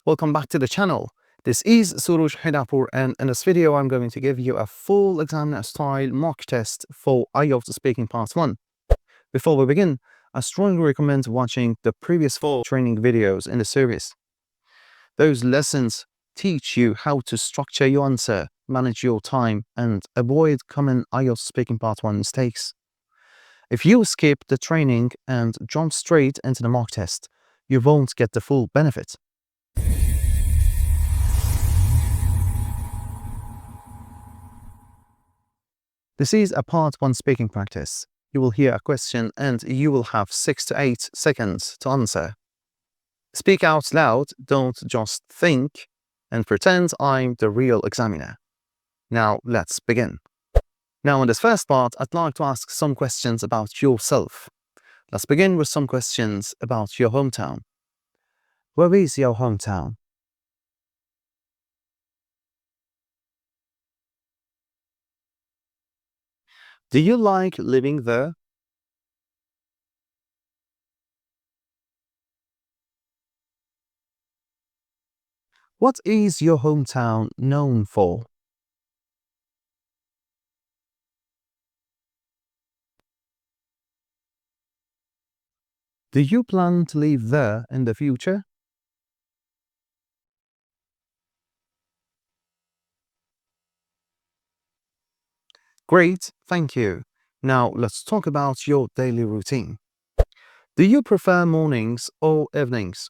Welcome back to the channel. This is Suruj Hidapur, and in this video I'm going to give you a full examiner style mock test for IELTS Speaking Part 1. Before we begin, I strongly recommend watching the previous 4 training videos in the series. Those lessons teach you how to structure your answer, manage your time, and avoid common IELTS Speaking Part 1 mistakes. If you skip the training and jump straight into the mock test, you won't get the full benefit. This is a Part 1 speaking practice. You will hear a question and you will have 6 to 8 seconds to answer. Speak out loud, don't just think and pretend I'm the real examiner. Now let's begin. Now in this first part, I'd like to ask some questions about yourself. Let's begin with some questions about your hometown. Where is your hometown? Do you like living there? What is your hometown known for? Do you plan to live there in the future? Great, thank you. Now let's talk about your daily routine. Do you prefer mornings or evenings?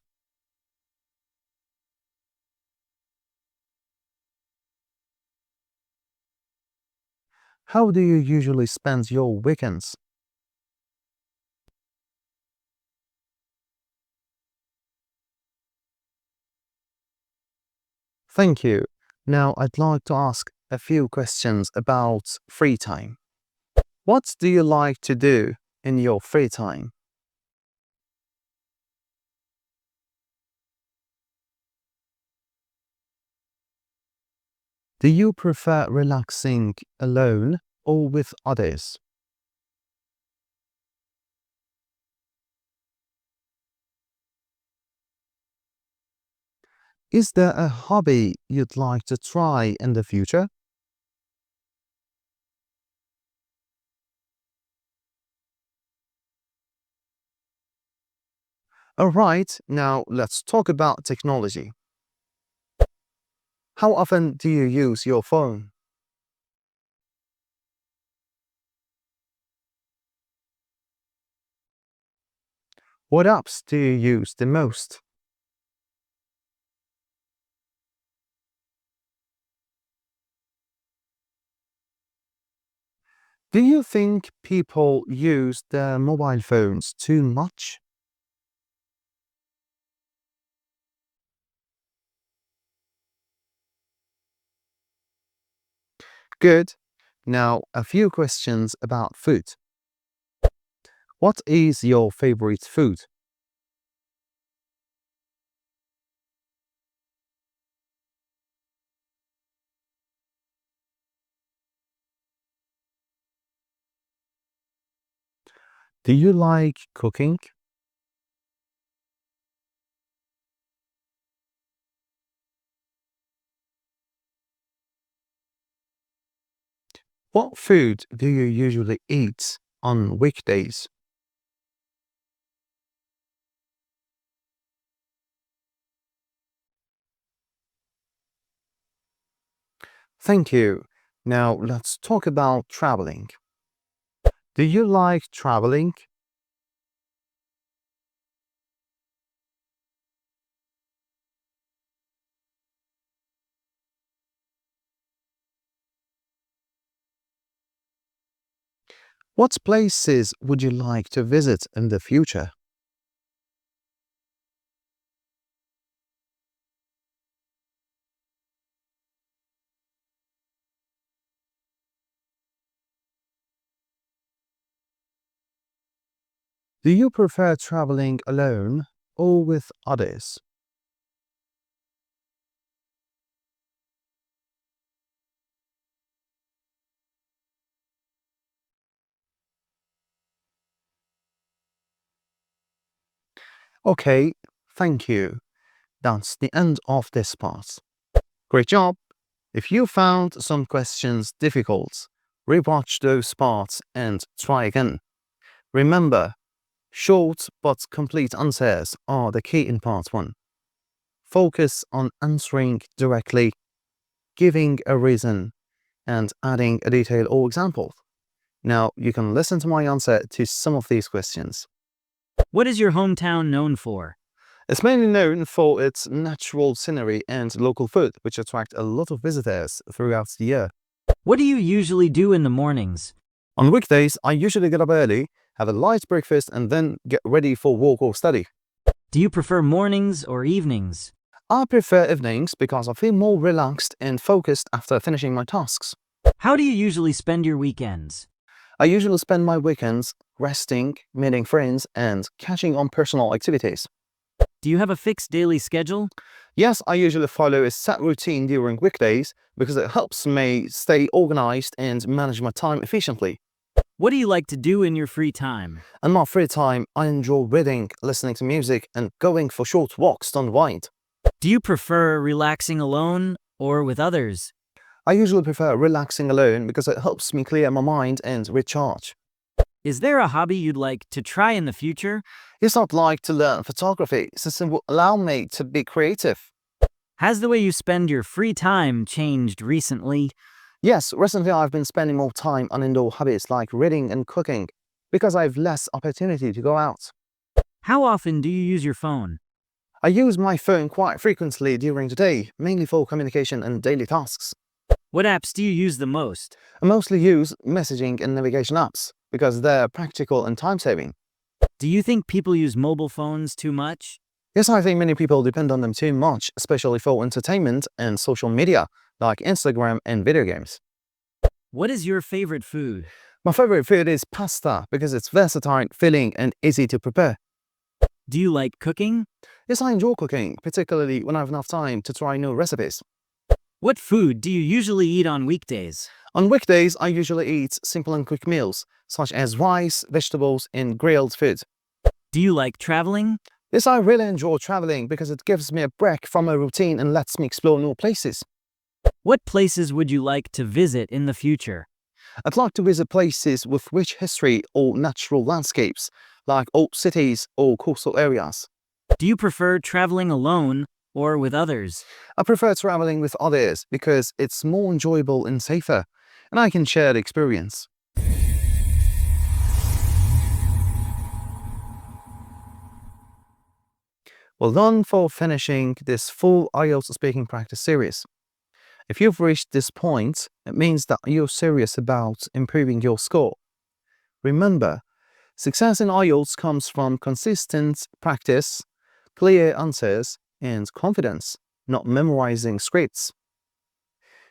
How do you usually spend your weekends? Thank you. Now I'd like to ask a few questions about free time. What do you like to do in your free time? Do you prefer relaxing alone or with others? Is there a hobby you'd like to try in the future? Alright, now let's talk about technology. How often do you use your phone? What apps do you use the most? Do you think people use their mobile phones too much? Good. Now, a few questions about food. What is your favorite food? Do you like cooking? What food do you usually eat on weekdays? Thank you. Now, let's talk about traveling. Do you like traveling? What places would you like to visit in the future? Do you prefer traveling alone or with others? Okay, thank you. That's the end of this part. Great job! If you found some questions difficult, rewatch those parts and try again. Remember, short but complete answers are the key in part 1. Focus on answering directly, giving a reason, and adding a detail or example. Now you can listen to my answer to some of these questions. What is your hometown known for? It's mainly known for its natural scenery and local food, which attract a lot of visitors throughout the year. What do you usually do in the mornings? On weekdays, I usually get up early, have a light breakfast, and then get ready for work or study. Do you prefer mornings or evenings? I prefer evenings because I feel more relaxed and focused after finishing my tasks. How do you usually spend your weekends? I usually spend my weekends resting, meeting friends, and catching on personal activities. Do you have a fixed daily schedule? Yes, I usually follow a set routine during weekdays because it helps me stay organized and manage my time efficiently. What do you like to do in your free time? In my free time, I enjoy reading, listening to music, and going for short walks to unwind. Do you prefer relaxing alone or with others? I usually prefer relaxing alone because it helps me clear my mind and recharge. Is there a hobby you'd like to try in the future? Yes, I'd like to learn photography since it will allow me to be creative. Has the way you spend your free time changed recently? Yes, recently I've been spending more time on indoor hobbies like reading and cooking because I have less opportunity to go out. How often do you use your phone? I use my phone quite frequently during the day, mainly for communication and daily tasks. What apps do you use the most? I mostly use messaging and navigation apps because they're practical and time-saving. Do you think people use mobile phones too much? Yes, I think many people depend on them too much, especially for entertainment and social media, like Instagram and video games. What is your favorite food? My favorite food is pasta because it's versatile, filling, and easy to prepare. Do you like cooking? Yes, I enjoy cooking, particularly when I have enough time to try new recipes. What food do you usually eat on weekdays? On weekdays, I usually eat simple and quick meals, such as rice, vegetables, and grilled food. Do you like traveling? Yes, I really enjoy traveling because it gives me a break from my routine and lets me explore new places. What places would you like to visit in the future? I'd like to visit places with rich history or natural landscapes, like old cities or coastal areas. Do you prefer traveling alone or with others? I prefer traveling with others because it's more enjoyable and safer, and I can share the experience. Well done for finishing this full IELTS speaking practice series. If you've reached this point, it means that you're serious about improving your score. Remember, success in IELTS comes from consistent practice, clear answers, and confidence, not memorizing scripts.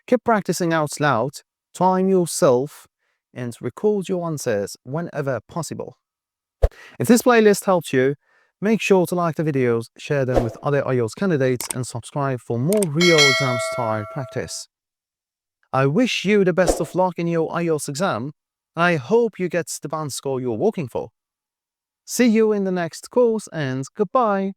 Keep practicing out loud, time yourself, and record your answers whenever possible. If this playlist helped you, make sure to like the videos, share them with other IELTS candidates, and subscribe for more real exam-style practice. I wish you the best of luck in your IELTS exam, and I hope you get the band score you're working for. See you in the next course, and goodbye!